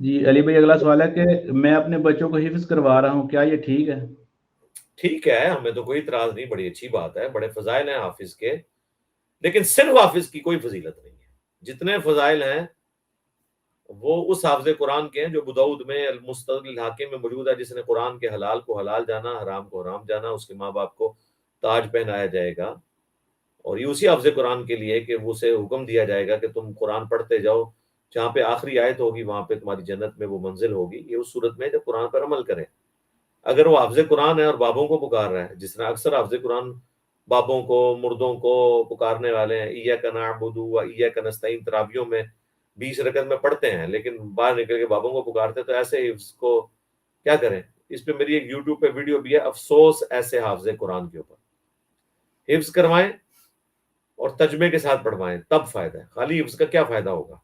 جی علی بھائی اگلا سوال ہے کہ میں اپنے بچوں کو حفظ کروا رہا ہوں، کیا یہ ٹھیک ہے؟ ٹھیک ہے، ہمیں تو کوئی اعتراض نہیں، بڑی اچھی بات ہے، بڑے فضائل ہیں حافظ کے، لیکن صرف حافظ کی کوئی فضیلت نہیں ہے۔ جتنے فضائل ہیں وہ اس حافظ قرآن کے ہیں جو ابو داؤد میں المستدرک الحاکم میں موجود ہے، جس نے قرآن کے حلال کو حلال جانا، حرام کو حرام جانا، اس کے ماں باپ کو تاج پہنایا جائے گا، اور یہ اسی حافظ قرآن کے لیے کہ اسے حکم دیا جائے گا کہ تم قرآن پڑھتے جاؤ، جہاں پہ آخری آیت ہوگی وہاں پہ تمہاری جنت میں وہ منزل ہوگی۔ یہ اس صورت میں جب قرآن پر عمل کریں۔ اگر وہ حافظ قرآن ہے اور بابوں کو پکار رہا ہے، جس طرح اکثر حافظ قرآن بابوں کو، مردوں کو پکارنے والے ہیں، ایاک نعبد و ایاک نستعین تراویحوں میں 20 رکعت میں پڑھتے ہیں، لیکن باہر نکل کے بابوں کو پکارتے، تو ایسے حفظ کو کیا کریں؟ اس پہ میری ایک یوٹیوب پہ ویڈیو بھی ہے، افسوس ایسے حافظ قرآن کے اوپر۔ حفظ کروائیں اور ترجمے کے ساتھ پڑھوائیں، تب فائدہ ہے۔ خالی حفظ کا کیا فائدہ ہوگا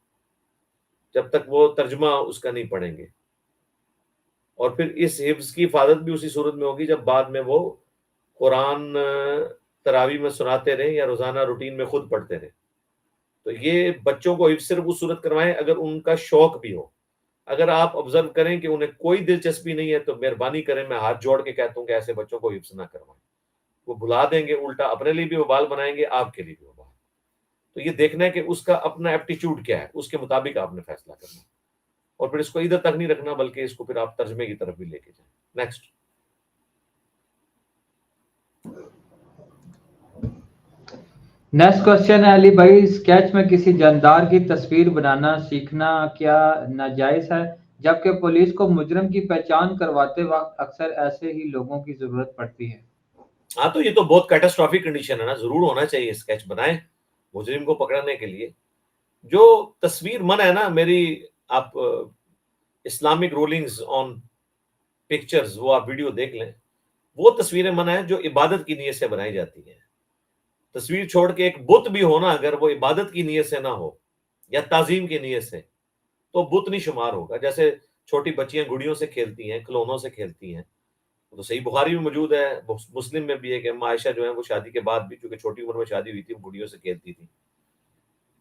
جب تک وہ ترجمہ اس کا نہیں پڑھیں گے؟ اور پھر اس حفظ کی حفاظت بھی اسی صورت میں ہوگی جب بعد میں وہ قرآن تراویح میں سناتے رہیں یا روزانہ روٹین میں خود پڑھتے رہیں۔ تو یہ بچوں کو حفظ صرف اس صورت کروائیں اگر ان کا شوق بھی ہو۔ اگر آپ آبزرو کریں کہ انہیں کوئی دلچسپی نہیں ہے تو مہربانی کریں، میں ہاتھ جوڑ کے کہتا ہوں کہ ایسے بچوں کو حفظ نہ کروائیں، وہ بھلا دیں گے، الٹا اپنے لیے بھی وبال بنائیں گے، آپ کے لیے بھی وبال۔ تو یہ دیکھنا ہے کہ اس کا اپنا ایپٹیچیوڈ کیا ہے، اس کے مطابق آپ نے فیصلہ کرنا، اور پھر اس کو ادھر تک نہیں رکھنا بلکہ اس کو پھر آپ ترجمے کی طرف بھی لے کے جائیں۔ نیکسٹ۔ نیکسٹ کوشچن ہے علی بھائی، اسکیچ میں کسی جاندار کی تصویر بنانا سیکھنا کیا ناجائز ہے؟ جبکہ پولیس کو مجرم کی پہچان کرواتے وقت اکثر ایسے ہی لوگوں کی ضرورت پڑتی ہے۔ ہاں تو یہ تو بہت کیٹاسٹرافک کنڈیشن ہے نا، ضرور ہونا چاہیے، اسکیچ بنائیں مجرم کو پکڑنے کے لیے۔ جو تصویر من ہے نا میری، آپ اسلامک رولنگز آن پکچرز وہ آپ ویڈیو دیکھ لیں، وہ تصویریں من ہیں جو عبادت کی نیت سے بنائی جاتی ہیں۔ تصویر چھوڑ کے ایک بت بھی ہونا اگر وہ عبادت کی نیت سے نہ ہو یا تعظیم کی نیت سے، تو بت نہیں شمار ہوگا۔ جیسے چھوٹی بچیاں گڑیوں سے کھیلتی ہیں، کھلونوں سے کھیلتی ہیں، تو صحیح بخاری میں موجود ہے، مسلم میں بھی ہے کہ اما عائشہ جو ہیں وہ شادی کے بعد بھی، چونکہ چھوٹی عمر میں شادی ہوئی تھی، وہ گڑیوں سے کھیلتی تھی۔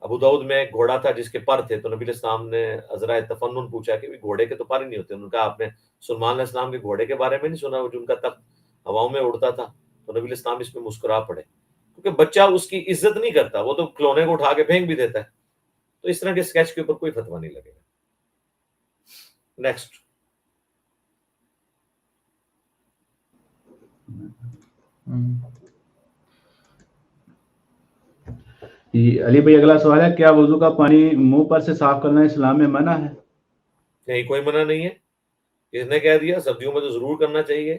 ابو داؤد میں ایک گھوڑا تھا جس کے پر تھے، تو نبی علیہ السلام نے عذرائے تفنن پوچھا کہ گھوڑے کے تو پر ہی نہیں ہوتے، انہوں نے کہا آپ نے سلمان علیہ السلام کے گھوڑے کے بارے میں نہیں سنا جن کا تخت ہواؤں میں اڑتا تھا؟ تو نبی علیہ السلام اس میں مسکرا پڑے، کیونکہ بچہ اس کی عزت نہیں کرتا، وہ تو کھلونے کو اٹھا کے پھینک بھی دیتا ہے۔ تو اس طرح کے اسکیچ کے اوپر کوئی فتویٰ نہیں لگے گا۔ نیکسٹ۔ جی علی بھائی اگلا سوال ہے، کیا وضو کا پانی منہ پر سے صاف کرنا اسلام میں منع ہے؟ نہیں، کوئی منع نہیں ہے۔ کس نے کہہ دیا؟ سردیوں میں تو ضرور کرنا چاہیے،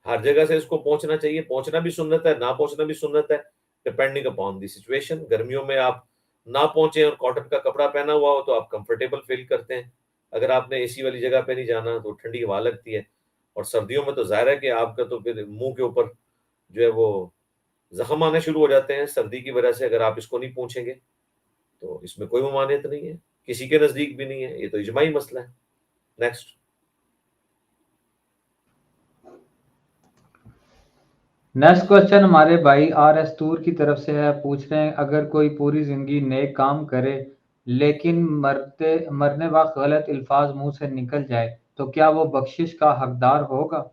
ہر جگہ سے اس کو پہنچنا چاہیے، پہنچنا بھی سنت ہے، نہ پہنچنا بھی سنت ہے، ڈپینڈنگ اپون دی سچویشن۔ گرمیوں میں آپ نہ پہنچیں اور کاٹن کا کپڑا پہنا ہوا ہو تو آپ کمفرٹیبل فیل کرتے ہیں، اگر آپ نے اے سی والی جگہ پہ نہیں جانا تو ٹھنڈی ہوا لگتی ہے، اور سردیوں میں تو ظاہر ہے کہ آپ کا تو پھر منہ کے اوپر جو ہے وہ زخم آنے شروع ہو جاتے ہیں سردی کی وجہ سے، اگر آپ اس کو نہیں پوچھیں گے تو اس میں کوئی ممانعت نہیں ہے، کسی کے نزدیک بھی نہیں ہے، یہ تو اجماعی مسئلہ ہے۔ نیکسٹ۔ نیکسٹ کوشچن ہمارے بھائی آر ایس تور کی طرف سے ہے، پوچھ رہے ہیں اگر کوئی پوری زندگی نیک کام کرے لیکن مرنے وقت غلط الفاظ منہ سے نکل جائے تو کیا وہ بخشش کا حقدار ہوگا؟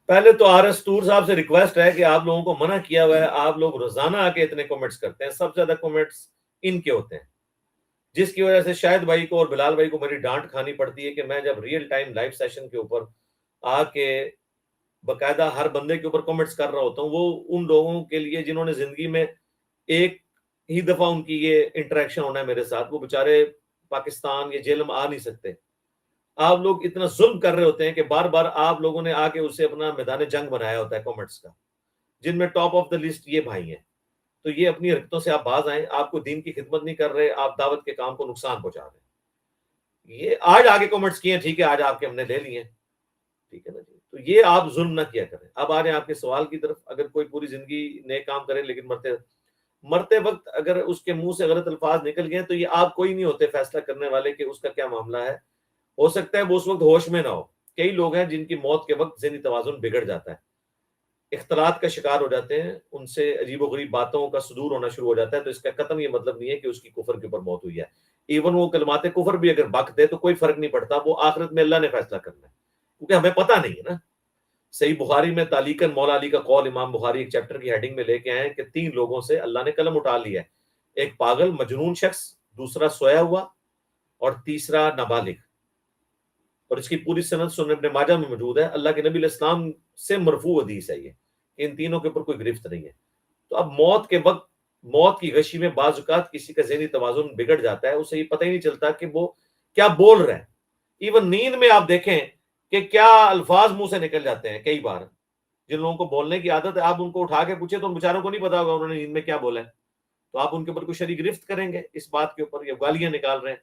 پہلے تو آر ایس تور صاحب سے ریکویسٹ ہے کہ آپ لوگوں کو منع کیا ہوا ہے، آپ لوگ روزانہ آ کے اتنے کمنٹس کرتے ہیں، سب سے زیادہ کمنٹس ان کے ہوتے ہیں، جس کی وجہ سے شاہد بھائی کو اور بلال بھائی کو میری ڈانٹ کھانی پڑتی ہے کہ میں جب ریئل ٹائم لائیو سیشن کے اوپر آ کے باقاعدہ ہر بندے کے اوپر کمنٹس کر رہا ہوتا ہوں، وہ ان لوگوں کے لیے جنہوں نے زندگی میں ایک ہی دفعہ ان کی یہ انٹریکشن ہونا ہے میرے ساتھ، وہ بےچارے پاکستان یا جیلم آ نہیں سکتے۔ آپ لوگ اتنا ظلم کر رہے ہوتے ہیں کہ بار بار آپ لوگوں نے آ کے اسے اپنا میدان جنگ بنایا ہوتا ہے کمنٹس کا، جن میں ٹاپ آف دا لسٹ یہ بھائی ہیں۔ تو یہ اپنی حرکتوں سے آپ باز آئیں، آپ کو دین کی خدمت نہیں کر رہے، آپ دعوت کے کام کو نقصان پہنچا رہے ہیں۔ یہ آج آگے کمنٹس کیے ہیں، ٹھیک ہے، آج آپ کے ہم نے لے لیے، ٹھیک ہے نا جی، تو یہ آپ ظلم نہ کیا کریں۔ اب آ رہے ہیں آپ کے سوال کی طرف، اگر کوئی پوری زندگی نیک کام کرے لیکن مرتے وقت اگر اس کے منہ سے غلط الفاظ نکل گئے تو یہ آپ کوئی نہیں ہوتے فیصلہ کرنے والے کہ اس کا کیا معاملہ ہے۔ ہو سکتا ہے وہ اس وقت ہوش میں نہ ہو، کئی لوگ ہیں جن کی موت کے وقت ذہنی توازن بگڑ جاتا ہے، اختلاط کا شکار ہو جاتے ہیں، ان سے عجیب و غریب باتوں کا صدور ہونا شروع ہو جاتا ہے، تو اس کا قطعاً یہ مطلب نہیں ہے کہ اس کی کفر کے اوپر موت ہوئی ہے۔ ایون وہ کلمات کفر بھی اگر بک دے تو کوئی فرق نہیں پڑتا, وہ آخرت میں اللہ نے فیصلہ کرنا ہے, کیونکہ ہمیں پتہ نہیں ہے نا. صحیح بخاری میں تعلیقاً مولا علی کا قول امام بخاری ایک چیپٹر کی ہیڈنگ میں لے کے آئے ہیں کہ 3 لوگوں سے اللہ نے قلم اٹھا لیا ہے, ایک پاگل مجنون شخص, دوسرا سویا ہوا, اور تیسرا نابالغ. اور اس کی پوری سند سنن ابن ماجہ میں موجود ہے. اللہ کے نبی علیہ السلام سے مرفوع حدیث ہے یہ, ان تینوں کے اوپر کوئی گرفت نہیں ہے. تو اب موت کے وقت, موت کی غشی میں بعض اوقات کسی کا ذہنی توازن بگڑ جاتا ہے, اسے یہ پتہ ہی نہیں چلتا کہ وہ کیا بول رہا ہے. ایون نیند میں آپ دیکھیں کہ کیا الفاظ منہ سے نکل جاتے ہیں. کئی بار جن لوگوں کو بولنے کی عادت ہے, آپ ان کو اٹھا کے پوچھے تو ان بیچاروں کو نہیں پتا ہوگا انہوں نے نیند میں کیا بولا ہے, تو آپ ان کے اوپر کوئی شرعی گرفت کریں گے اس بات کے اوپر, یا گالیاں نکال رہے ہیں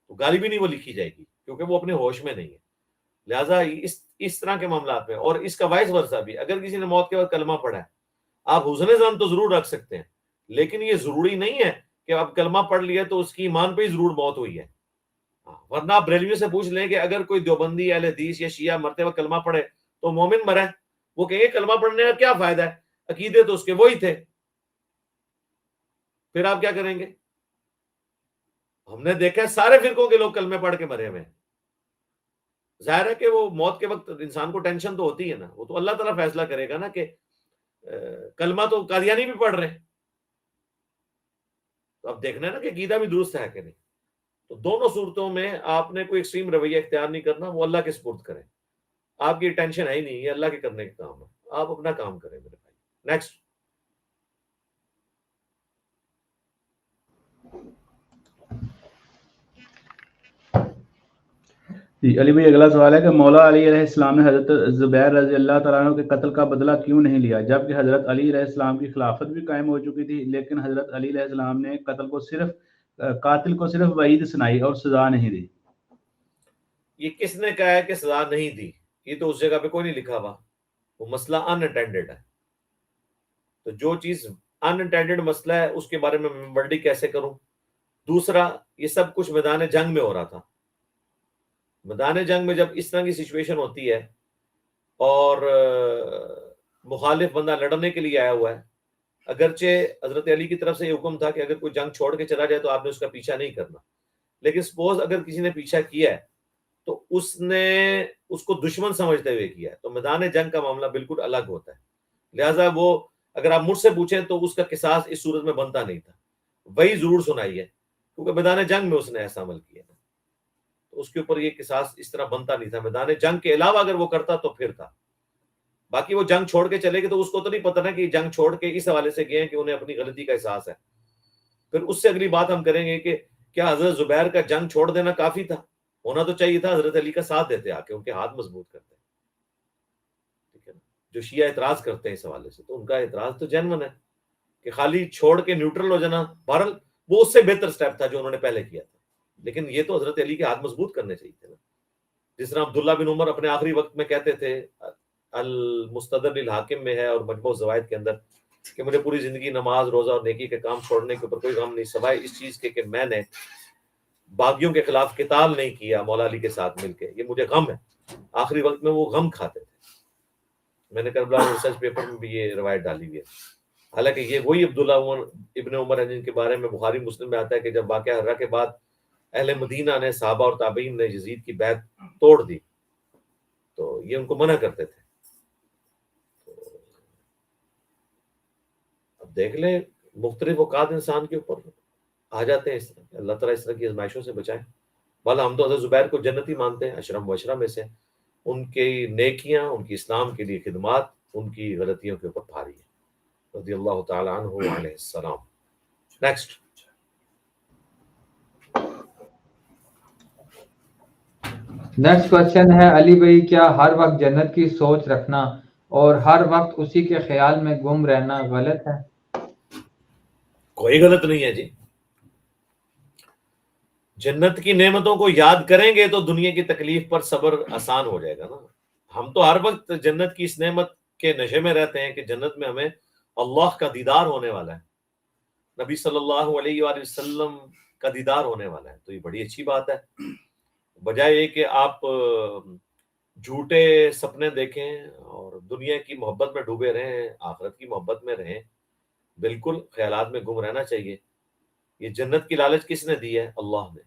تو گالی بھی نہیں وہ لکھی جائے گی, کیونکہ وہ اپنے ہوش میں نہیں ہے. لہٰذا اس طرح کے معاملات میں, اور اس کا وائس ورثہ بھی, اگر کسی نے موت کے وقت کلمہ پڑھا ہے, آپ حسن ظن تو ضرور رکھ سکتے ہیں, لیکن یہ ضروری نہیں ہے کہ اب کلمہ پڑھ لیا تو اس کی ایمان پہ ہی ضرور موت ہوئی ہے. ورنہ آپ بریلویوں سے پوچھ لیں کہ اگر کوئی دیوبندی اہل حدیث یا شیعہ مرتے وقت کلمہ پڑھے تو مومن مرا ہے, وہ کہیں گے کلمہ پڑھنے کا کیا فائدہ ہے, عقیدے تو اس کے وہی تھے. پھر آپ کیا کریں گے؟ ہم نے دیکھا ہے سارے فرقوں کے لوگ کلمے پڑھ کے مرے ہوئے ہیں. ظاہر ہے کہ وہ موت کے وقت انسان کو ٹینشن تو ہوتی ہے نا, وہ تو اللہ تعالیٰ فیصلہ کرے گا نا کہ کلمہ تو قادیانی بھی پڑھ رہے ہیں, تو اب دیکھنا ہے نا کہ عقیدہ بھی درست ہے کہ نہیں. تو دونوں صورتوں میں آپ نے کوئی ایکسٹریم رویہ اختیار نہیں کرنا, وہ اللہ کے سپرد کریں. آپ کی ٹینشن ہے ہی نہیں, یہ اللہ کے کرنے کا کام ہے, آپ اپنا کام کریں میرے بھائی. نیکسٹ. جی علی بھائی اگلا سوال ہے کہ مولا علی علیہ السلام نے حضرت زبیر رضی اللہ تعالیٰ عنہ کے قتل کا بدلہ کیوں نہیں لیا, جبکہ حضرت علی علیہ السلام کی خلافت بھی قائم ہو چکی تھی, لیکن حضرت علی علیہ السلام نے قاتل کو صرف وعید سنائی اور سزا نہیں دی. یہ کس نے کہا ہے کہ سزا نہیں دی؟ یہ تو اس جگہ پہ کوئی نہیں لکھا ہوا. وہ مسئلہ ان انٹینڈڈ ہے, تو جو چیز ان انٹینڈڈ مسئلہ ہے اس کے بارے میں ورڈی کیسے کروں؟ دوسرا, یہ سب کچھ میدان جنگ میں ہو رہا تھا. میدان جنگ میں جب اس طرح کی سچویشن ہوتی ہے اور مخالف بندہ لڑنے کے لیے آیا ہوا ہے, اگرچہ حضرت علی کی طرف سے یہ حکم تھا کہ اگر کوئی جنگ چھوڑ کے چلا جائے تو آپ نے اس کا پیچھا نہیں کرنا, لیکن سپوز اگر کسی نے پیچھا کیا ہے تو اس نے اس کو دشمن سمجھتے ہوئے کیا ہے, تو میدان جنگ کا معاملہ بالکل الگ ہوتا ہے. لہٰذا وہ اگر آپ مجھ سے پوچھیں تو اس کا قصاص اس صورت میں بنتا نہیں تھا, وہی ضرور سنائی ہے, کیونکہ میدان جنگ میں اس نے ایسا عمل کیا ہے, تو اس کے اوپر یہ قصاص اس طرح بنتا نہیں تھا. میدان جنگ کے علاوہ اگر وہ کرتا تو پھر تھا. باقی وہ جنگ چھوڑ کے چلے گئے تو اس کو تو نہیں پتہ نا کہ جنگ چھوڑ کے اس حوالے سے گئے ہیں کہ انہیں اپنی غلطی کا احساس ہے. پھر اس سے اگلی بات ہم کریں گے کہ کیا حضرت زبیر کا جنگ چھوڑ دینا کافی تھا؟ ہونا تو چاہیے تھا, حضرت علی کا ساتھ دیتے آ کے, ان کے ہاتھ مضبوط کرتے. ٹھیک ہے نا. جو شیعہ اعتراض کرتے ہیں اس حوالے سے, تو ان کا اعتراض تو جینون ہے کہ خالی چھوڑ کے نیوٹرل ہو جانا, بہرحال وہ اس سے بہتر سٹیپ تھا جو انہوں نے پہلے کیا تھا, لیکن یہ تو حضرت علی کے ہاتھ مضبوط کرنے چاہیے تھے نا. جس طرح عبداللہ بن عمر اپنے آخری وقت میں کہتے تھے, المستدر للحاکم میں ہے اور مجموع الزوائد کے اندر, کہ مجھے پوری زندگی نماز روزہ اور نیکی کے کام چھوڑنے کے اوپر کوئی غم نہیں, سوائے اس چیز کے کہ میں نے باغیوں کے خلاف قتال نہیں کیا مولا علی کے ساتھ مل کے, یہ مجھے غم ہے. آخری وقت میں وہ غم کھاتے تھے. میں نے کربلا ریسرچ پیپر میں بھی یہ روایت ڈالی ہوئی ہے. حالانکہ یہ وہی عبداللہ ابن عمر ہیں جن کے بارے میں بخاری مسلم میں آتا ہے کہ جب واقعہ حرہ کے بعد اہل مدینہ نے, صحابہ اور تابعین نے یزید کی بیعت توڑ دی تو یہ ان کو منع کرتے تھے. اب دیکھ لیں مختلف اوقات انسان کے اوپر آ جاتے ہیں اس طرح. اللہ تعالیٰ اس طرح کی آزمائشوں سے بچائیں. والا ہم تو حضرت زبیر کو جنتی مانتے ہیں, اشرم و اشرم میں سے. ان کی نیکیاں, ان کی اسلام کے لیے خدمات, ان کی غلطیوں کے اوپر بھاری ہے, رضی اللہ تعالیٰ عنہ علیہ السلام. نیکسٹ. نیکسٹ کوشچن ہے, علی بھائی کیا ہر وقت جنت کی سوچ رکھنا اور ہر وقت اسی کے خیال میں گم رہنا غلط ہے؟ کوئی غلط نہیں ہے جی. جنت کی نعمتوں کو یاد کریں گے تو دنیا کی تکلیف پر صبر آسان ہو جائے گا نا. ہم تو ہر وقت جنت کی اس نعمت کے نشے میں رہتے ہیں کہ جنت میں ہمیں اللہ کا دیدار ہونے والا ہے, نبی صلی اللہ علیہ وآلہ وسلم کا دیدار ہونے والا ہے. تو یہ بڑی اچھی بات ہے, بجائے یہ کہ آپ جھوٹے سپنے دیکھیں اور دنیا کی محبت میں ڈوبے رہیں, آخرت کی محبت میں رہیں. بالکل خیالات میں گم رہنا چاہیے. یہ جنت کی لالچ کس نے دی ہے؟ اللہ نے۔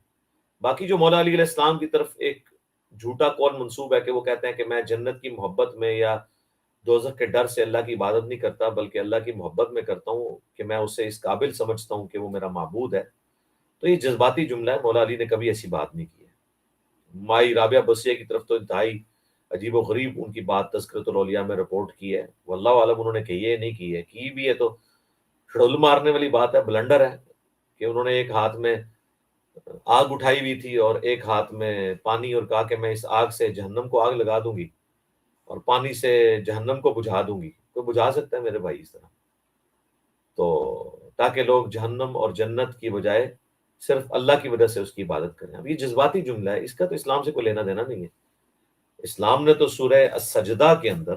باقی جو مولا علی علیہ السلام کی طرف ایک جھوٹا قول منسوب ہے کہ وہ کہتے ہیں کہ میں جنت کی محبت میں یا دوزخ کے ڈر سے اللہ کی عبادت نہیں کرتا، بلکہ اللہ کی محبت میں کرتا ہوں کہ میں اسے اس قابل سمجھتا ہوں کہ وہ میرا معبود ہے، تو یہ جذباتی جملہ ہے۔ مولا علی نے کبھی ایسی بات نہیں کی ہے۔ مائی رابعہ بصریہ کی طرف تو انتہائی عجیب و غریب ان کی بات تذکرۃ الاولیاء میں رپورٹ کی ہے، واللہ عالم انہوں نے کہی ہے نہیں کی ہے، کی بھی ہے تو شڑل مارنے والی بات ہے، بلنڈر ہے کہ انہوں نے ایک ہاتھ میں آگ اٹھائی ہوئی تھی اور ایک ہاتھ میں پانی، اور کہا کہ میں اس آگ سے جہنم کو آگ لگا دوں گی اور پانی سے جہنم کو بجھا دوں گی۔ کوئی بجھا سکتا ہے میرے بھائی اس طرح؟ تو تاکہ لوگ جہنم اور جنت کی بجائے صرف اللہ کی وجہ سے اس کی عبادت کریں۔ اب یہ جذباتی جملہ ہے، اس کا تو اسلام سے کوئی لینا دینا نہیں ہے۔ اسلام نے تو سورہ السجدہ کے اندر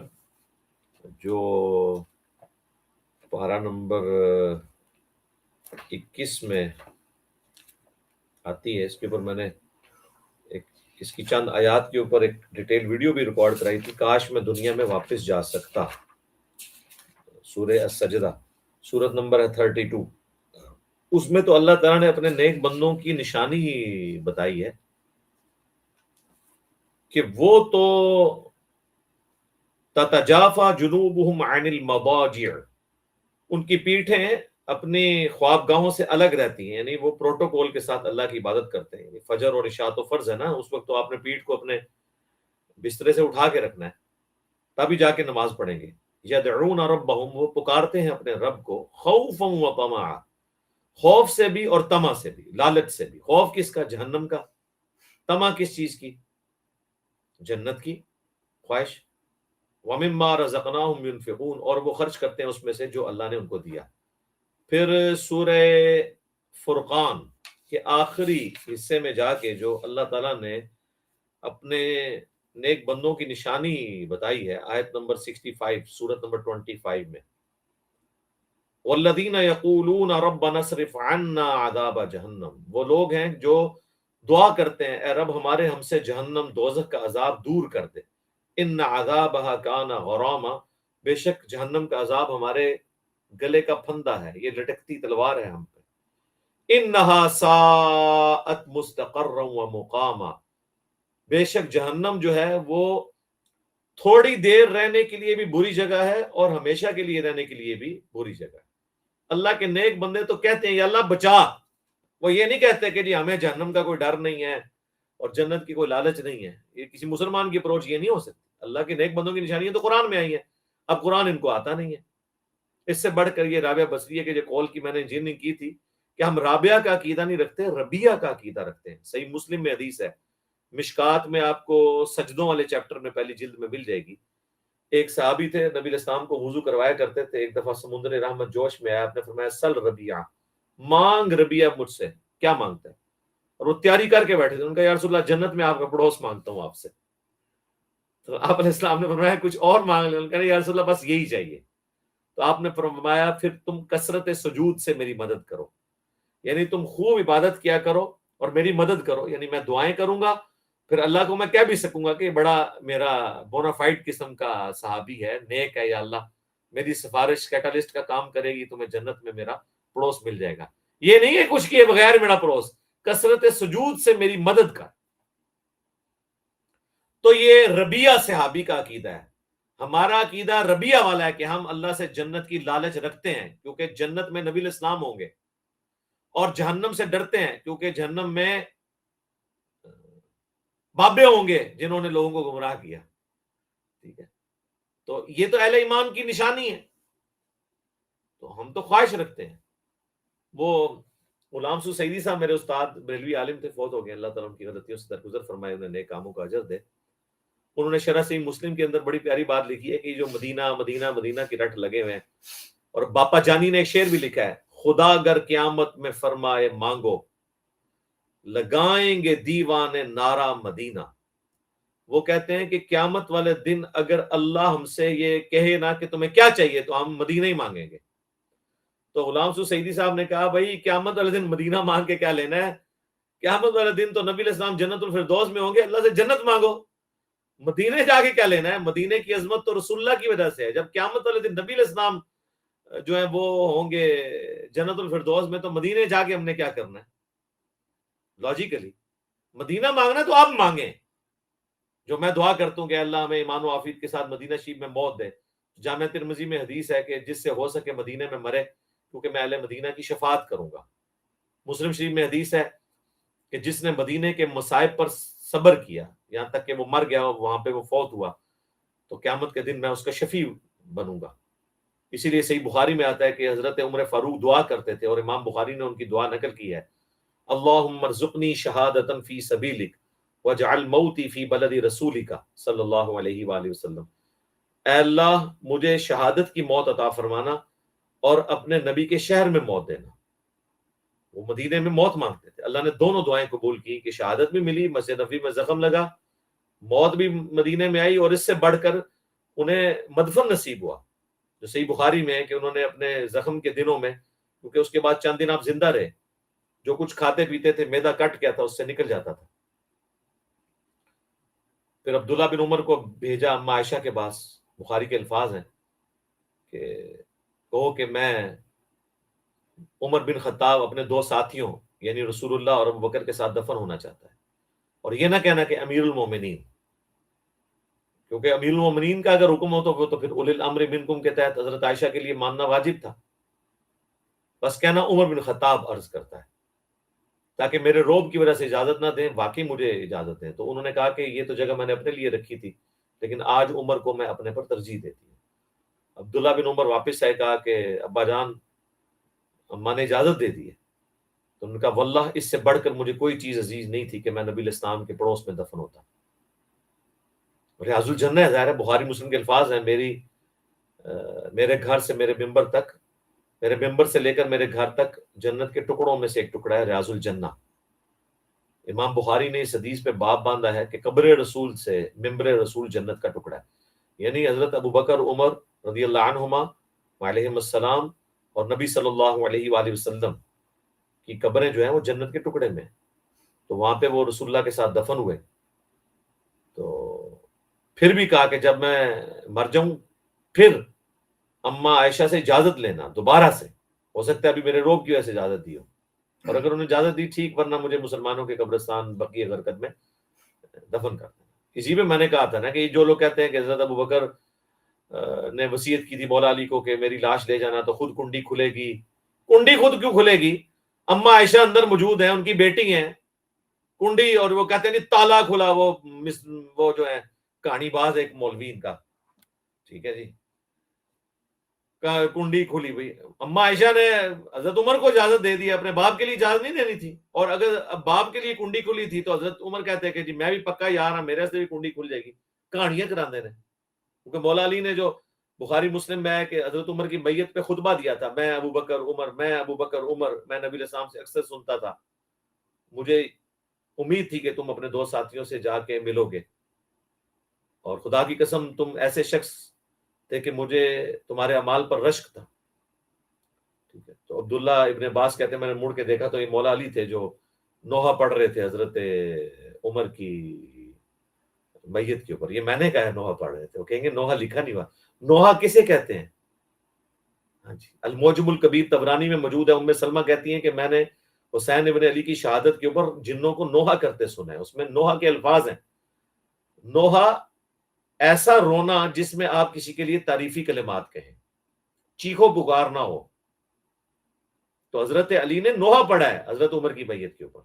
جو پارہ نمبر 21 میں آتی ہے، اس کے اوپر میں نے اس کی چند آیات کے اوپر ایک ڈیٹیل ویڈیو بھی ریکارڈ کرائی تھی، کاش میں دنیا میں واپس جا سکتا۔ سورہ السجدہ سورت نمبر ہے 32، اس میں تو اللہ تعالیٰ نے اپنے نیک بندوں کی نشانی بتائی ہے کہ وہ تو تتجافا جنوبہم عن المضاجع، ان کی پیٹھیں اپنی خوابگاہوں سے الگ رہتی ہیں، یعنی وہ پروٹوکول کے ساتھ اللہ کی عبادت کرتے ہیں۔ یعنی فجر اور عشاء تو فرض ہے نا، اس وقت تو آپ نے پیٹھ کو اپنے بسترے سے اٹھا کے رکھنا ہے، تبھی جا کے نماز پڑھیں گے۔ یدعون ربہم، وہ پکارتے ہیں اپنے رب کو، خوفا و طمعا، خوف سے بھی اور طمع سے بھی، لالچ سے بھی۔ خوف کس کا؟ جہنم کا۔ طمع کس چیز کی؟ جنت کی خواہش۔ وَمِمَّا رَزَقْنَاهُمْ يُنْفِقُونَ، اور وہ خرچ کرتے ہیں اس میں سے جو اللہ نے ان کو دیا۔ پھر سورہ فرقان کے آخری حصے میں جا کے جو اللہ تعالیٰ نے اپنے نیک بندوں کی نشانی بتائی ہے، آیت نمبر 65 سورت نمبر 25 میں، وَالَّذِينَ يَقُولُونَ رَبَّنَا اصْرِفْ عَنَّا عَذَابَ جَهَنَّمَ، وہ لوگ ہیں جو دعا کرتے ہیں اے رب ہمارے ہم سے جہنم دوزخ کا عذاب دور کر دے۔ ان عذابها کان غراما، بے شک جہنم کا عذاب ہمارے گلے کا پھندا ہے، یہ لٹکتی تلوار ہے ہم پہ۔ انہا ساءت مستقرا ومقاما، بے شک جہنم جو ہے وہ تھوڑی دیر رہنے کے لیے بھی بری جگہ ہے اور ہمیشہ کے لیے رہنے کے لیے بھی بری جگہ ہے۔ اللہ کے نیک بندے تو کہتے ہیں یا اللہ بچا، وہ یہ نہیں کہتے کہ جی ہمیں جہنم کا کوئی ڈر نہیں ہے اور جنت کی کوئی لالچ نہیں ہے۔ یہ کسی مسلمان کی اپروچ یہ نہیں ہو سکتی۔ اللہ کے نیک بندوں کی نشانیاں تو قرآن میں آئی ہیں، اب قرآن ان کو آتا نہیں ہے۔ اس سے بڑھ کر یہ رابعہ بصریہ کے جو قول کی میں نے انجینئرنگ کی تھی کہ ہم رابعہ کا عقیدہ نہیں رکھتے، ربیہ کا عقیدہ رکھتے ہیں۔ صحیح مسلم میں حدیث ہے، مشکات میں آپ کو سجدوں والے چیپٹر میں پہلی جلد میں مل جائے گی۔ ایک صحابی تھے، نبی علیہ السلام کو وضو کروایا کرتے تھے، ایک دفعہ سمندر رحمت جوش میں آیا، آپ نے فرمایا سل ربیہ، مانگ ربیہ مجھ سے، کیا مانگتا ہے؟ اور وہ تیاری کر کے بیٹھے تھے، ان کا یا رسول اللہ جنت میں آپ کا پڑوس مانگتا ہوں آپ سے۔ تو آپ علیہ السلام نے فرمایا کچھ اور مانگ لیں، ان کا یا رسول اللہ بس یہی چاہیے۔ تو آپ نے فرمایا پھر تم کثرت سجود سے میری مدد کرو، یعنی تم خوب عبادت کیا کرو اور میری مدد کرو، یعنی میں دعائیں کروں گا، پھر اللہ کو میں کہہ بھی سکوں گا کہ بڑا میرا بونافائڈ قسم کا صحابی ہے، نیک ہے، یا اللہ میری سفارش کیٹالسٹ کا کام کرے گی تو میں جنت میں میرا پڑوس مل جائے گا۔ یہ نہیں ہے کچھ کیے بغیر میرا پڑوس، کثرت سجود سے میری مدد کر۔ تو یہ ربیہ صحابی کا عقیدہ ہے۔ ہمارا عقیدہ ربیہ والا ہے کہ ہم اللہ سے جنت کی لالچ رکھتے ہیں کیونکہ جنت میں نبی الاسلام ہوں گے، اور جہنم سے ڈرتے ہیں کیونکہ جہنم میں بابے ہوں گے جنہوں نے لوگوں کو گمراہ کیا۔ ٹھیک ہے، تو یہ تو اہل ایمان کی نشانی ہے، تو ہم تو خواہش رکھتے ہیں۔ وہ غلام سو سعیدی صاحب میرے استاد بریلوی عالم تھے، فوت ہو گئے، اللہ تعالیٰ ان کی غلطیوں سے درگزر فرمائے، انہیں نیک کاموں کا اجر دے۔ انہوں نے شرح صحیح مسلم کے اندر بڑی پیاری بات لکھی ہے کہ جو مدینہ مدینہ مدینہ کی رٹ لگے ہوئے ہیں، اور باپا جانی نے ایک شعر بھی لکھا ہے، خدا اگر قیامت میں فرمائے مانگو لگائیں گے دیوانے نعرہ مدینہ۔ وہ کہتے ہیں کہ قیامت والے دن اگر اللہ ہم سے یہ کہے نا کہ تمہیں کیا چاہیے تو ہم مدینہ ہی مانگیں گے۔ تو غلام سو سعیدی صاحب نے کہا بھائی قیامت والے دن مدینہ مانگ کے کیا لینا ہے؟ قیامت والے دن تو نبی علیہ السلام جنت الفردوس میں ہوں گے، اللہ سے جنت مانگو، مدینے جا کے کیا لینا ہے؟ مدینے کی عظمت تو رسول اللہ کی وجہ سے ہے۔ جب قیامت والے دن نبی علیہ السلام جو ہے وہ ہوں گے جنت الفردوس میں، تو مدینے جا کے ہم نے کیا کرنا ہے؟ لاجیکلی مدینہ مانگنا تو آپ مانگیں، جو میں دعا کرتا ہوں کہ اللہ ہمیں ایمان و عافیت کے ساتھ مدینہ شریف میں موت دے. جامعہ ترمذی میں حدیث ہے کہ جس سے ہو سکے مدینہ میں مرے، کیونکہ میں اہل مدینہ کی شفاعت کروں گا. مسلم شریف میں حدیث ہے کہ جس نے مدینہ کے مصائب پر صبر کیا یہاں تک کہ وہ مر گیا، وہاں پہ وہ فوت ہوا، تو قیامت کے دن میں اس کا شفیع بنوں گا. اسی لیے صحیح بخاری میں آتا ہے کہ حضرت عمر فاروق دعا کرتے تھے، اور امام بخاری نے ان کی دعا نقل کی ہے، اللہم ارزقنی شہادتا فی سبیلک وجعل موتی فی بلد رسولک صلی اللہ علیہ وآلہ وسلم. اے اللہ مجھے شہادت کی موت عطا فرمانا اور اپنے نبی کے شہر میں موت دینا. وہ مدینے میں موت مانگتے تھے، اللہ نے دونوں دعائیں قبول کی کہ شہادت بھی ملی، مسجد نبوی میں زخم لگا، موت بھی مدینے میں آئی، اور اس سے بڑھ کر انہیں مدفن نصیب ہوا، جو صحیح بخاری میں ہے کہ انہوں نے اپنے زخم کے دنوں میں، کیونکہ اس کے بعد چند دن آپ زندہ رہے، جو کچھ کھاتے پیتے تھے میدا کٹ گیا تھا، اس سے نکل جاتا تھا. پھر عبداللہ بن عمر کو بھیجا اما عائشہ کے پاس، بخاری کے الفاظ ہیں کہ کہو کہ میں عمر بن خطاب اپنے دو ساتھیوں یعنی رسول اللہ اور ابو بکر کے ساتھ دفن ہونا چاہتا ہے، اور یہ نہ کہنا کہ امیر المومنین، کیونکہ امیر المومنین کا اگر حکم ہو تو پھر اولی الامر منکم کے تحت حضرت عائشہ کے لیے ماننا واجب تھا. بس کہنا عمر بن خطاب عرض کرتا ہے، تاکہ میرے روب کی وجہ سے اجازت نہ دیں، واقعی مجھے اجازت دیں. تو انہوں نے کہا کہ یہ تو جگہ میں نے اپنے لیے رکھی تھی، لیکن آج عمر کو میں اپنے پر ترجیح دیتی ہوں. عبداللہ بن عمر واپس آئے، کہا کہ ابا جان اماں نے اجازت دے دی ہے. تو انہوں نے کہا واللہ اس سے بڑھ کر مجھے کوئی چیز عزیز نہیں تھی کہ میں نبی الاسلام کے پڑوس میں دفن ہوتا. ریاض الجنہ ہے، ظاہر ہے بخاری مسلم کے الفاظ ہیں، میرے گھر سے میرے ممبر تک، میرے ممبر سے لے کر میرے گھر تک جنت کے ٹکڑوں میں سے ایک ٹکڑا ہے ریاض الجنہ. امام بخاری نے اس حدیث پہ باب باندھا ہے کہ قبر رسول سے ممبر رسول جنت کا ٹکڑا ہے، یعنی حضرت ابو بکر عمر رضی اللہ عنہما علیہم السلام اور نبی صلی اللہ علیہ وآلہ وسلم کی قبریں جو ہیں وہ جنت کے ٹکڑے میں، تو وہاں پہ وہ رسول اللہ کے ساتھ دفن ہوئے. تو پھر بھی کہا کہ جب میں مر جاؤں پھر اما عائشہ سے اجازت لینا دوبارہ سے، ہو سکتا ہے ابھی میرے روب کی وجہ سے اجازت دی ہو، اور اگر انہوں نے اجازت دی ٹھیک، ورنہ مجھے مسلمانوں کے قبرستان بقیع غرقد میں دفن کر دینا. اسی پہ میں نے کہا تھا نا کہ جو لوگ کہتے ہیں کہ حضرت ابو بکر نے وصیت کی تھی مولا علی کو کہ میری لاش لے جانا تو خود کنڈی کھلے گی. کنڈی خود کیوں کھلے گی؟ اما عائشہ اندر موجود ہیں، ان کی بیٹی ہیں، کنڈی، اور وہ کہتے ہیں نہیں تالا کھلا، وہ جو ہے کہانی باز ایک مولوی ان کا، ٹھیک ہے جی، کنڈی کھلی ہوئی. اما عائشہ نے حضرت عمر کو اجازت دے دی، اپنے باپ کے لیے اجازت نہیں دینی تھی، اور اگر باپ کے لیے کنڈی کھلی تھی تو حضرت عمر کہتے ہیں کہ جی میں بھی پکا یار ہوں، میرے سے بھی کنڈی کھل جائے گی. کہانیاں کراندے نے، کیونکہ مولا علی نے جو بخاری مسلم میں ہے کہ حضرت عمر کی بیعت پہ خطبہ دیا تھا، میں ابو بکر عمر، میں ابو بکر عمر، میں نبی علیہ السلام سے اکثر سنتا تھا، مجھے امید تھی کہ تم اپنے دو ساتھیوں سے جا کے ملو گے، اور خدا کی قسم تم ایسے شخص تھے کہ مجھے تمہارے اعمال پر رشک تھا. ٹھیک ہے. تو عبداللہ ابن عباس کہتے ہیں میں نے مڑ کے دیکھا تو یہ مولا علی تھے جو نوحہ پڑھ رہے تھے حضرت عمر کی میت کے اوپر. یہ میں نے کہا ہے نوحہ پڑھ رہے تھے، وہ کہیں گے نوحہ لکھا نہیں ہوا. نوحہ کسے کہتے ہیں؟ ہاں جی، المعجم الکبیر طبرانی میں موجود ہے. ام سلمہ کہتی ہیں کہ میں نے حسین ابن علی کی شہادت کے اوپر جنوں کو نوحہ کرتے سنا ہے. اس میں نوحہ کے الفاظ ہیں، نوحہ ایسا رونا جس میں آپ کسی کے لیے تعریفی کلمات کہیں، چیخو پکار نہ ہو. تو حضرت علی نے نوحہ پڑھا ہے حضرت عمر کی بیعت کے اوپر،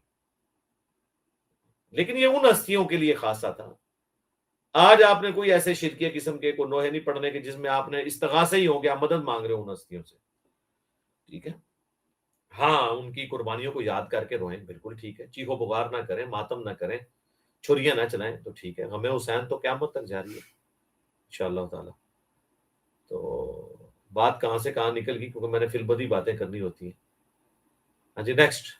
لیکن یہ ان ہستیوں کے لیے خاصہ تھا. آج آپ نے کوئی ایسے شرکیہ قسم کے کوئی نوحے نہیں پڑھنے کے جس میں آپ نے استغاثہ ہی ہو گیا، مدد مانگ رہے ہو ان ہستیوں سے. ٹھیک ہے، ہاں ان کی قربانیوں کو یاد کر کے روئیں، بالکل ٹھیک ہے، چیخو پکار نہ کریں، ماتم نہ کریں، چھریاں نہ چلائیں، تو ٹھیک ہے. ہمیں حسین تو قیامت تک جاری ہے انشاءاللہ تعالی. تو بات کہاں سے کہاں نکل گئی، کیونکہ میں نے فی البدی باتیں کرنی ہوتی ہیں. ہاں جی نیکسٹ.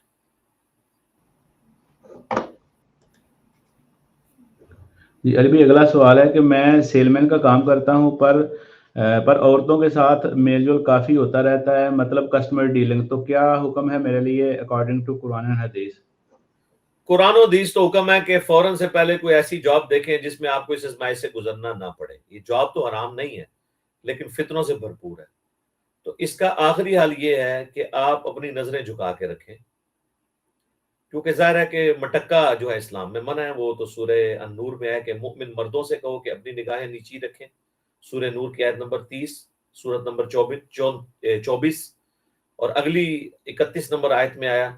جی علی بھائی اگلا سوال ہے کہ میں سیل مین کا کام کرتا ہوں پر عورتوں کے ساتھ میل جول کافی ہوتا رہتا ہے، مطلب کسٹمر ڈیلنگ، تو کیا حکم ہے میرے لیے اکارڈنگ ٹو قرآن اینڈ حدیث؟ قرآن و حدیث تو حکم ہے کہ فوراً سے پہلے کوئی ایسی جاب دیکھیں جس میں آپ کو اس آزمائش سے گزرنا نہ پڑے. یہ جاب تو حرام نہیں ہے لیکن فتنوں سے بھرپور ہے. تو اس کا آخری حل یہ ہے کہ آپ اپنی نظریں جھکا کے رکھیں، کیونکہ ظاہر ہے کہ مٹکا جو ہے اسلام میں منع ہے، وہ تو سورہ النور میں ہے کہ مؤمن مردوں سے کہو کہ اپنی نگاہیں نیچی رکھیں، سورہ نور کی آیت نمبر 30، سورت نمبر 24 اور اگلی 31 نمبر آیت میں آیا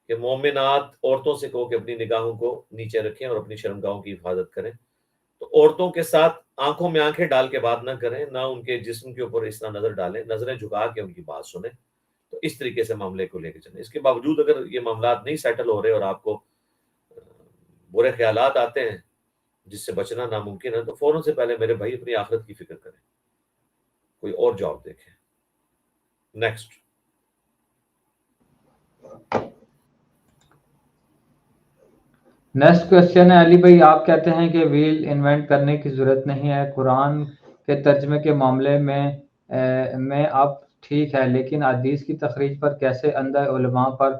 کہ مومنات عورتوں سے کہو کہ اپنی نگاہوں کو نیچے رکھیں اور اپنی شرمگاہوں کی حفاظت کریں۔ تو عورتوں کے ساتھ آنکھوں میں آنکھیں ڈال کے بات نہ کریں، نہ ان کے جسم کے اوپر اس طرح نظر ڈالیں، نظریں جھکا کے ان کی بات سنیں۔ تو اس طریقے سے معاملے کو لے کے چلیں۔ اس کے باوجود اگر یہ معاملات نہیں سیٹل ہو رہے اور آپ کو برے خیالات آتے ہیں جس سے بچنا ناممکن ہے، تو فوراً سے پہلے میرے بھائی اپنی آخرت کی فکر کریں، کوئی اور جاب دیکھیں۔ نیکسٹ۔ نیکسٹ کوشچن ہے علی بھائی، آپ کہتے ہیں کہ ویل انوینٹ کرنے کی ضرورت نہیں ہے، قرآن کے ترجمے کے معاملے میں اب ٹھیک ہے، لیکن حدیث کی تخریج پر کیسے اندھے علماء پر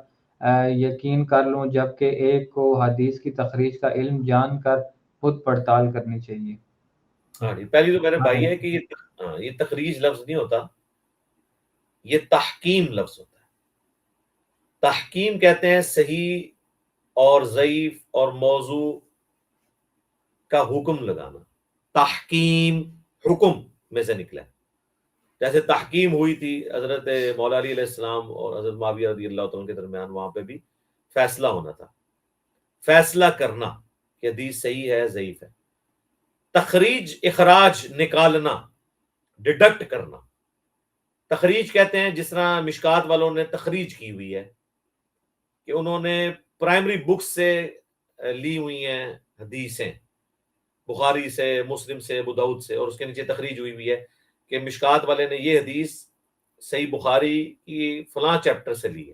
یقین کر لوں، جبکہ ایک کو حدیث کی تخریج کا علم جان کر خود پڑتال کرنی چاہیے؟ ہاں جی، پہلی تو میرے بھائی ہے کہ یہ تخریج لفظ نہیں ہوتا، یہ تحکیم لفظ ہوتا ہے۔ تحکیم کہتے ہیں صحیح اور ضعیف اور موضوع کا حکم لگانا، تحکیم حکم میں سے نکلا ہے۔ جیسے تحکیم ہوئی تھی حضرت مولا علی علیہ السلام اور حضرت معاویہ رضی اللہ تعالیٰ کے درمیان، وہاں پہ بھی فیصلہ ہونا تھا، فیصلہ کرنا کہ حدیث صحیح ہے ضعیف ہے۔ تخریج اخراج نکالنا، ڈیڈکٹ کرنا، تخریج کہتے ہیں جس طرح مشکات والوں نے تخریج کی ہوئی ہے کہ انہوں نے پرائمری بکس سے لی ہوئی ہیں حدیثیں، بخاری سے، مسلم سے، ابو داؤد سے، اور اس کے نیچے تخریج ہوئی ہے کہ مشکات والے نے یہ حدیث صحیح بخاری کی فلاں چیپٹر سے لی ہے۔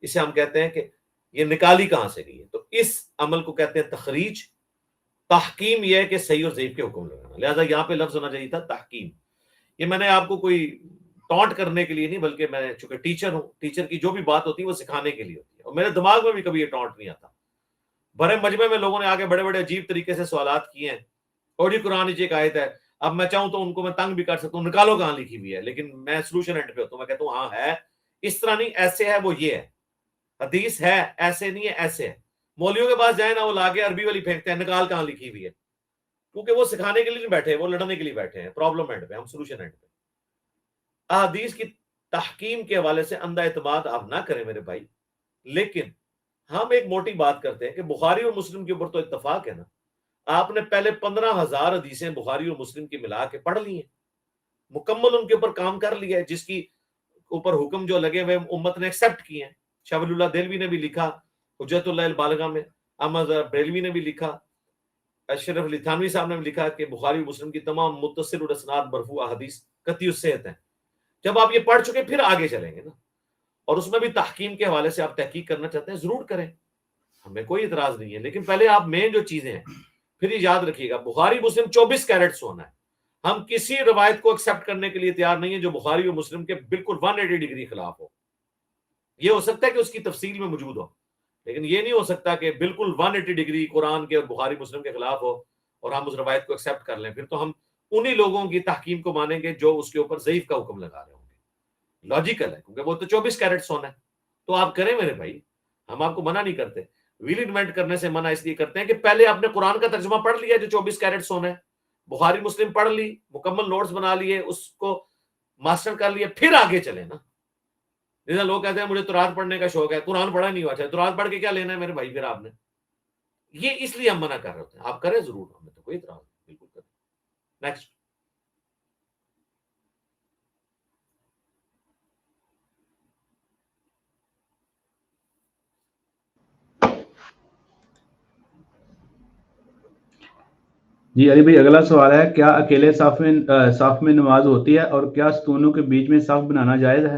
اسے ہم کہتے ہیں کہ یہ نکالی کہاں سے گئی ہے، تو اس عمل کو کہتے ہیں تخریج۔ تحکیم یہ ہے کہ صحیح اور ضعیف کے حکم لگانا، لہٰذا یہاں پہ لفظ ہونا چاہیے تھا تحکیم۔ یہ میں نے آپ کو کوئی ٹونٹ کرنے کے لیے نہیں، بلکہ میں چونکہ ٹیچر ہوں، ٹیچر کی جو بھی بات ہوتی ہے وہ سکھانے کے لیے ہوتی ہے، اور میرے دماغ میں بھی کبھی یہ ٹونٹ نہیں آتا۔ بڑے مجمع میں لوگوں نے آگے بڑے بڑے عجیب طریقے سے سوالات کیے ہیں، اور یہ قرآن نیچے ایک آیت ہے، اب میں چاہوں تو ان کو میں تنگ بھی کر سکتا ہوں، نکالو کہاں لکھی ہوئی ہے، لیکن میں سولوشن اینڈ پہ ہوتا ہوں، میں کہتا ہوں ہاں ہے، اس طرح نہیں، ایسے ہے، وہ یہ ہے، حدیث ہے، ایسے نہیں ہے، ایسے ہے۔ مولویوں کے پاس جائیں نا، وہ لاگے عربی والی پھینکتے ہیں، نکال کہاں لکھی ہوئی ہے، کیونکہ وہ سکھانے کے لیے نہیں بیٹھے، وہ لڑنے کے لیے بیٹھے ہیں۔ پرابلم اینڈ پہ، ہم سولوشن اینڈ پہ۔ احادیث کی تحکیم کے حوالے سے اندھا اعتماد آپ نہ کریں میرے بھائی، لیکن ہم ایک موٹی بات کرتے ہیں کہ بخاری اور مسلم کے اوپر تو اتفاق ہے نا، آپ نے پہلے 15,000 حدیثیں بخاری اور مسلم کی ملا کے پڑھ لی ہیں، مکمل ان کے اوپر کام کر لیا ہے، جس کی اوپر حکم جو لگے ہوئے امت نے ایکسپٹ کیے ہیں۔ شاہ ولی اللہ دہلوی نے بھی لکھا حجت اللہ البالغہ میں، احمد بریلوی نے بھی لکھا، اشرف علی تھانوی صاحب نے بھی لکھا کہ بخاری و مسلم کی تمام متصل الاسناد مرفوع احادیث قطعی الصحت ہیں۔ جب آپ یہ پڑھ چکے پھر آگے چلیں گے نا، اور اس میں بھی تحکیم کے حوالے سے آپ تحقیق کرنا چاہتے ہیں ضرور کریں، ہمیں کوئی اعتراض نہیں ہے، لیکن پہلے آپ مین جو چیزیں ہیں پھر یہ یاد رکھیے گا، بخاری مسلم 24 کیرٹ سونا ہے۔ ہم کسی روایت کو ایکسپٹ کرنے کے لیے تیار نہیں ہے جو بخاری و مسلم کے بالکل 180 ڈگری خلاف ہو۔ یہ ہو سکتا ہے کہ اس کی تفصیل میں موجود ہو، لیکن یہ نہیں ہو سکتا کہ بالکل 180 ڈگری قرآن کے اور بخاری مسلم کے خلاف ہو اور ہم اس روایت کو ایکسپٹ کر لیں، پھر تو ہم انہی لوگوں کی تحکیم کو مانیں گے جو اس کے اوپر ضعیف کا حکم لگا رہے ہوں گے۔ لاجیکل ہے، کیونکہ وہ تو 24 کیرٹ سونا ہے، تو آپ کریں میرے بھائی، ہم آپ کو منع نہیں کرتے۔ ویل انوینٹ کرنے سے منع اس لیے کرتے ہیں کہ پہلے آپ نے قرآن کا ترجمہ پڑھ لیا جو 24 کیرٹ سونا ہے، بخاری مسلم پڑھ لی، مکمل نوٹس بنا لیے، اس کو ماسٹر کر لیے، پھر آگے چلیں نا۔ جیسے لوگ کہتے ہیں مجھے تورات پڑھنے کا شوق ہے، قرآن پڑھا نہیں ہوا، اچھا تورات پڑھ کے کیا لینا ہے میرے بھائی پھر آپ نے؟ یہ اس لیے ہم منع کر رہے ہوتے ہیں، آپ کریں ضرور، ہمیں تو کوئی اعتراض نہیں، بالکل کریں۔ نیکسٹ۔ جی علی بھائی، اگلا سوال ہے، کیا اکیلے صف میں نماز ہوتی ہے، اور کیا ستونوں کے بیچ میں صف بنانا جائز ہے؟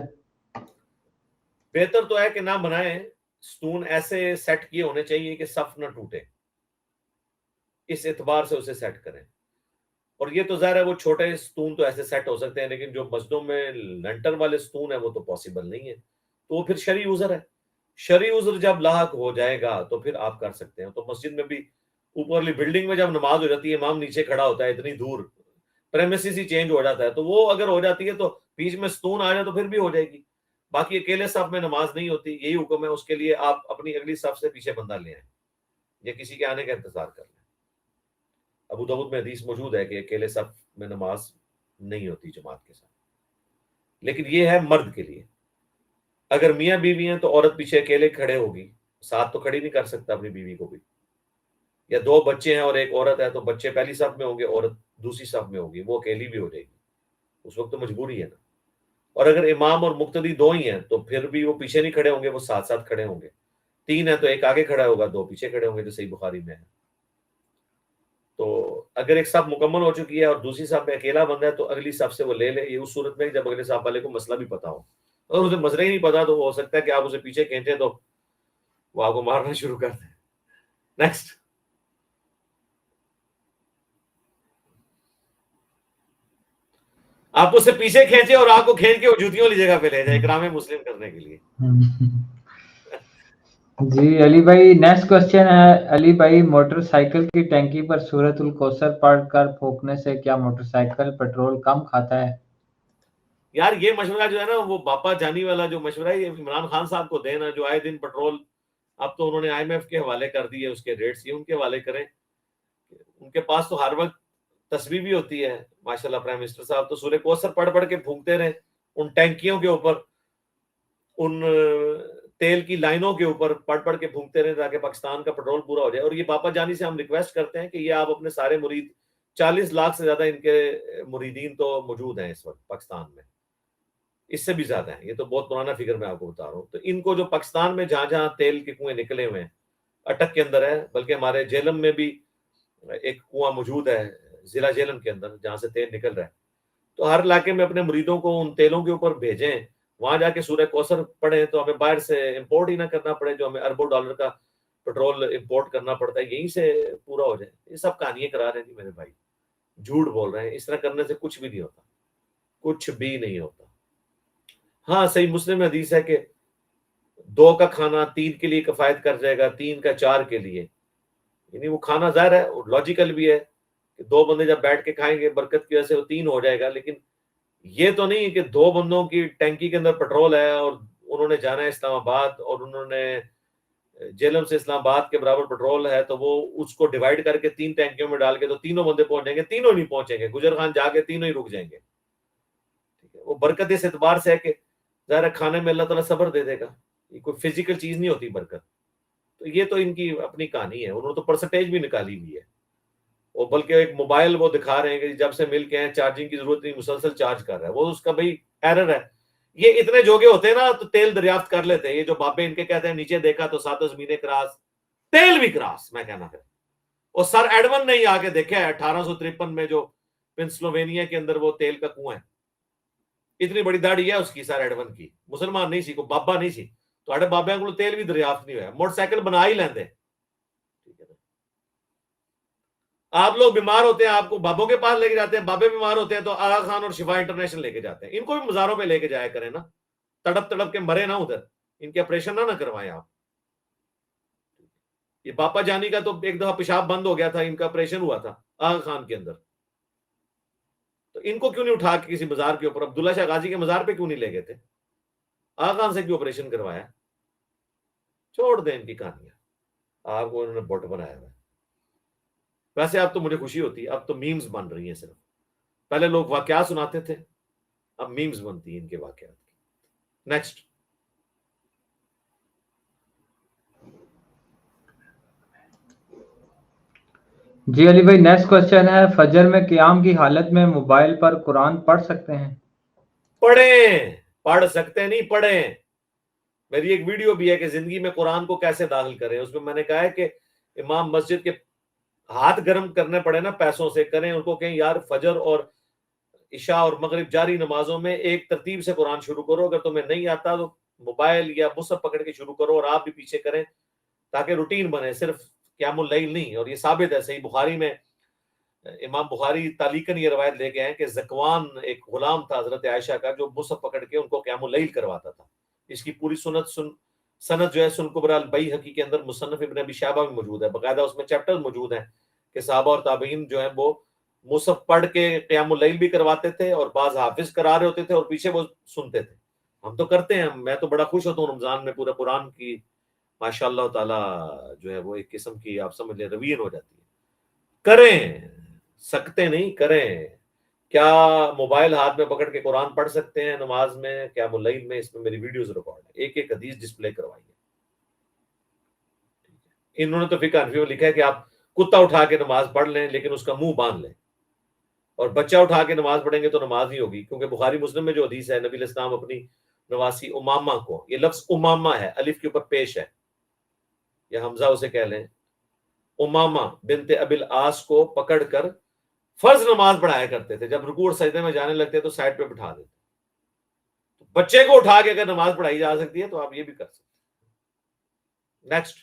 بہتر تو ہے کہ نہ بنائیں، ستون ایسے سیٹ کیے ہونے چاہیے کہ صف نہ ٹوٹے، اس اعتبار سے اسے سیٹ کریں۔ اور یہ تو ظاہر ہے وہ چھوٹے ستون تو ایسے سیٹ ہو سکتے ہیں، لیکن جو مسجدوں میں لنٹر والے ستون ہیں وہ تو پاسبل نہیں ہے، تو وہ پھر شرعی عذر ہے۔ شرعی عذر جب لاحق ہو جائے گا تو پھر آپ کر سکتے ہیں۔ تو مسجد میں بھی اوپرلی بلڈنگ میں جب نماز ہو جاتی ہے، امام نیچے کھڑا ہوتا ہے اتنی دور، پریمیسز ہی چینج ہو جاتا ہے، تو وہ اگر ہو جاتی ہے تو بیچ میں ستون آ جائے تو پھر بھی ہو جائے گی. باقی اکیلے صف میں نماز نہیں ہوتی, یہی حکم ہے. اس کے لیے آپ اپنی اگلی صف سے پیچھے بندہ لے آئیں یا کسی کے آنے کا انتظار کر لیں. ابو داؤد میں حدیث موجود ہے کہ اکیلے صف میں نماز نہیں ہوتی جماعت کے ساتھ. لیکن یہ ہے مرد کے لیے. اگر میاں بیوی ہیں تو عورت پیچھے اکیلے کھڑے ہوگی, ساتھ تو کھڑی نہیں کر سکتا اپنی بیوی کو بھی. یا دو بچے ہیں اور ایک عورت ہے تو بچے پہلی صف میں ہوں گے, عورت دوسری صف میں ہوگی, وہ اکیلی بھی ہو جائے گی. اس وقت تو مجبوری ہے نا. اور اگر امام اور مقتدی دو ہی ہیں تو پھر بھی وہ پیچھے نہیں کھڑے ہوں گے, وہ ساتھ ساتھ کھڑے ہوں گے. تین ہیں تو ایک آگے کھڑا ہوگا, دو پیچھے کھڑے ہوں گے, جو صحیح بخاری میں ہے. تو اگر ایک صف مکمل ہو چکی ہے اور دوسری صف میں اکیلا بندہ ہے تو اگلی صف سے وہ لے لے. یہ اس صورت میں جب اگلے صف والے کو مسئلہ بھی پتا ہو. اور اسے مسئلہ ہی نہیں پتا تو ہو سکتا ہے کہ آپ اسے پیچھے کھینچیں تو وہ آپ کو مارنا شروع کر دیں. نیکسٹ. آپ اسے پیچھے کھینچے اور آپ کو کھینچ کے وہ جوتیوں والی جگہ پہ لے جائے اکرام مسلم کرنے کے لیے. جی علی بھائی نیکسٹ کوشچن ہے. علی بھائی موٹر سائیکل کی ٹینکی پر سورۃ الکوثر پڑھ کر پھونکنے سے کیا موٹر سائیکل پیٹرول کم کھاتا ہے؟ یار یہ مشورہ جو ہے نا, وہ باپا جانی والا جو مشورہ ہے, یہ عمران خان صاحب کو دینا, جو آئے دن پیٹرول, اب تو انہوں نے آئی ایم ایف کے حوالے کر دیے اس کے ریٹس, یہ ان کے حوالے کریں. ان کے پاس تو ہر وقت تصویر بھی ہوتی ہے ماشاءاللہ. پرائم منسٹر صاحب تو سورہ کوثر پڑھ پڑھ کے پھونکتے رہے ان ٹینکیوں کے اوپر, ان تیل کی لائنوں کے اوپر پڑھ پڑھ کے پھونکتے رہے تاکہ پاکستان کا پیٹرول پورا ہو جائے. اور یہ باپا جانی سے ہم ریکویسٹ کرتے ہیں کہ یہ آپ اپنے سارے مرید, 40 لاکھ سے زیادہ ان کے مریدین تو موجود ہیں اس وقت پاکستان میں, اس سے بھی زیادہ ہیں. یہ تو بہت پرانا فگر میں آپ کو بتا رہا ہوں. تو ان کو جو پاکستان میں جہاں جہاں تیل کے کنویں نکلے ہوئے ہیں, اٹک کے اندر ہے, بلکہ ہمارے جیلم میں بھی ایک کنواں موجود ہے ضلع جیلم کے اندر جہاں سے تیل نکل رہا ہے, تو ہر علاقے میں اپنے مریدوں کو ان تیلوں کے اوپر بھیجیں, وہاں جا کے سورہ کوثر پڑھیں تو ہمیں باہر سے امپورٹ ہی نہ کرنا پڑے, جو ہمیں اربوں ڈالر کا پیٹرول امپورٹ کرنا پڑتا ہے, یہیں سے پورا ہو جائے. یہ سب کہانیاں کرا رہے ہیں میرے بھائی, جھوٹ بول رہے ہیں. اس طرح کرنے سے کچھ بھی نہیں ہوتا, کچھ بھی نہیں ہوتا. ہاں صحیح مسلم میں حدیث ہے کہ 2 کا کھانا 3 کے لیے کفایت کر جائے گا, 3 کا 4 کے لیے. یعنی وہ کھانا ظاہر ہے لاجیکل بھی ہے کہ 2 بندے جب بیٹھ کے کھائیں گے برکت کی وجہ سے وہ 3 ہو جائے گا. لیکن یہ تو نہیں کہ 2 بندوں کی ٹینکی کے اندر پیٹرول ہے اور انہوں نے جانا ہے اسلام آباد اور انہوں نے جیلم سے اسلام آباد کے برابر پیٹرول ہے, تو وہ اس کو ڈیوائڈ کر کے 3 ٹینکیوں میں ڈال کے تو تینوں بندے پہنچ جائیں گے. تینوں نہیں پہنچیں گے, گجر خان جا کے تینوں ہی رک جائیں گے. وہ برکت اس اعتبار سے ہے کہ ظاہر کھانے میں اللہ تعالیٰ صبر دے دے گا, یہ کوئی فزیکل چیز نہیں ہوتی برکت. تو یہ تو ان کی اپنی کہانی ہے, انہوں نے تو پرسنٹیج بھی نکالی ہوئی ہے. اور بلکہ ایک موبائل وہ دکھا رہے ہیں کہ جب سے مل کے ہیں چارجنگ کی ضرورت نہیں, مسلسل چارج کر رہا ہے. وہ اس کا بھائی ایرر ہے. یہ اتنے جوگے ہوتے ہیں نا تو تیل دریافت کر لیتے ہیں. یہ جو بابے ان کے کہتے ہیں نیچے دیکھا تو 7 زمینیں کراس, تیل بھی کراس, میں کہنا ہے. اور سر ایڈون نے ہی آ کے دیکھا ہے 1853 میں جو پنسلوینیا کے اندر وہ تیل کا کنواں ہے, اتنی بڑی داڑھی ہے اس کی سر ایڈون کی, مسلمان نہیں سی, کوئی بابا نہیں سی, تو اڑے بابے کو تیل بھی دریافت نہیں ہوا. موٹر سائیکل بنا ہی لیندے. آپ لوگ بیمار ہوتے ہیں, آپ کو بابوں کے پاس لے کے جاتے ہیں, بابے بیمار ہوتے ہیں تو آغا خان اور شفا انٹرنیشنل لے کے جاتے ہیں. ان کو بھی مزاروں پہ لے کے جایا کریں نا, تڑپ تڑپ کے مرے نہ ادھر, ان کے آپریشن نہ کروائیں آپ. یہ باپا جانی کا تو ایک دفعہ پیشاب بند ہو گیا تھا, ان کا آپریشن ہوا تھا آغا خان کے اندر, تو ان کو کیوں نہیں اٹھا کے کسی مزار کے اوپر, عبداللہ شاہ غازی کے مزار پہ کیوں نہیں لے گئے تھے, آغا خان سے کیوں آپریشن کروایا. چھوڑ دیں ان کی کہانیاں, آپ کو انہوں نے بوٹ بنایا ہوا ہے. ویسے اب تو مجھے خوشی ہوتی ہے, اب تو میمز بن رہی ہیں صرف. پہلے لوگ واقعات سناتے تھے, اب میمز بنتی ہیں ان کے واقعات کی. نیکسٹ. جی علی بھائی نیکسٹ کوشچن ہے, فجر میں قیام کی حالت میں موبائل پر قرآن پڑھ سکتے ہیں؟ پڑھیں, پڑھ سکتے نہیں, پڑھیں. میری ایک ویڈیو بھی ہے کہ زندگی میں قرآن کو کیسے داخل کریں. اس میں میں نے کہا ہے کہ امام مسجد کے ہاتھ گرم کرنے پڑے نا پیسوں سے, کریں ان کو کہیں یار فجر اور عشاء اور مغرب جاری نمازوں میں ایک ترتیب سے قرآن شروع کرو, اگر تمہیں نہیں آتا تو موبائل یا مصحف پکڑ کے شروع کرو اور آپ بھی پیچھے کریں تاکہ روٹین بنے, صرف قیام اللیل نہیں. اور یہ ثابت ہے صحیح بخاری میں, امام بخاری تعلیقاً یہ روایت لے گئے ہیں کہ زکوان ایک غلام تھا حضرت عائشہ کا, جو مصحف پکڑ کے ان کو قیام اللیل کرواتا تھا. اس کی پوری سند جو ہے سن کبری البیہقی کے اندر مصنف ابن ابی شیبہ میں موجود ہے, باقاعدہ اس میں چیپٹر موجود ہیں کہ صحابہ اور تابعین جو ہیں وہ مصحف پڑھ کے قیام اللیل بھی کرواتے تھے اور بعض حافظ کرا رہے ہوتے تھے اور پیچھے وہ سنتے تھے. ہم تو کرتے ہیں, میں تو بڑا خوش ہوتا ہوں رمضان میں پورا قرآن کی ماشاء اللہ تعالیٰ جو ہے وہ ایک قسم کی آپ سمجھ لیں روین ہو جاتی ہے. کریں, سکتے نہیں, کریں. کیا موبائل ہاتھ میں پکڑ کے قرآن پڑھ سکتے ہیں نماز میں قیام اللیل میں؟ اس میں میری ویڈیوز ریکارڈ ہے, ایک ایک حدیث ڈسپلے کروائی ہے. انہوں نے تو فقہ حنفی میں لکھا ہے کہ آپ کتا اٹھا کے نماز پڑھ لیں لیکن اس کا منہ باندھ لیں, اور بچہ اٹھا کے نماز پڑھیں گے تو نماز نہیں ہوگی, کیونکہ بخاری مسلم میں جو حدیث ہے نبی علیہ السلام اپنی نواسی امامہ کو, یہ لفظ امامہ ہے الف کے اوپر پیش ہے یا حمزہ اسے کہہ لیں, امامہ بنت ابی العاص کو پکڑ کر فرض نماز پڑھایا کرتے تھے. جب رکوع اور سجدے میں جانے لگتے تو سائڈ پہ بٹھا دیتے. بچے کو اٹھا کے اگر نماز پڑھائی جا سکتی ہے تو آپ یہ بھی کر سکتے. نیکسٹ.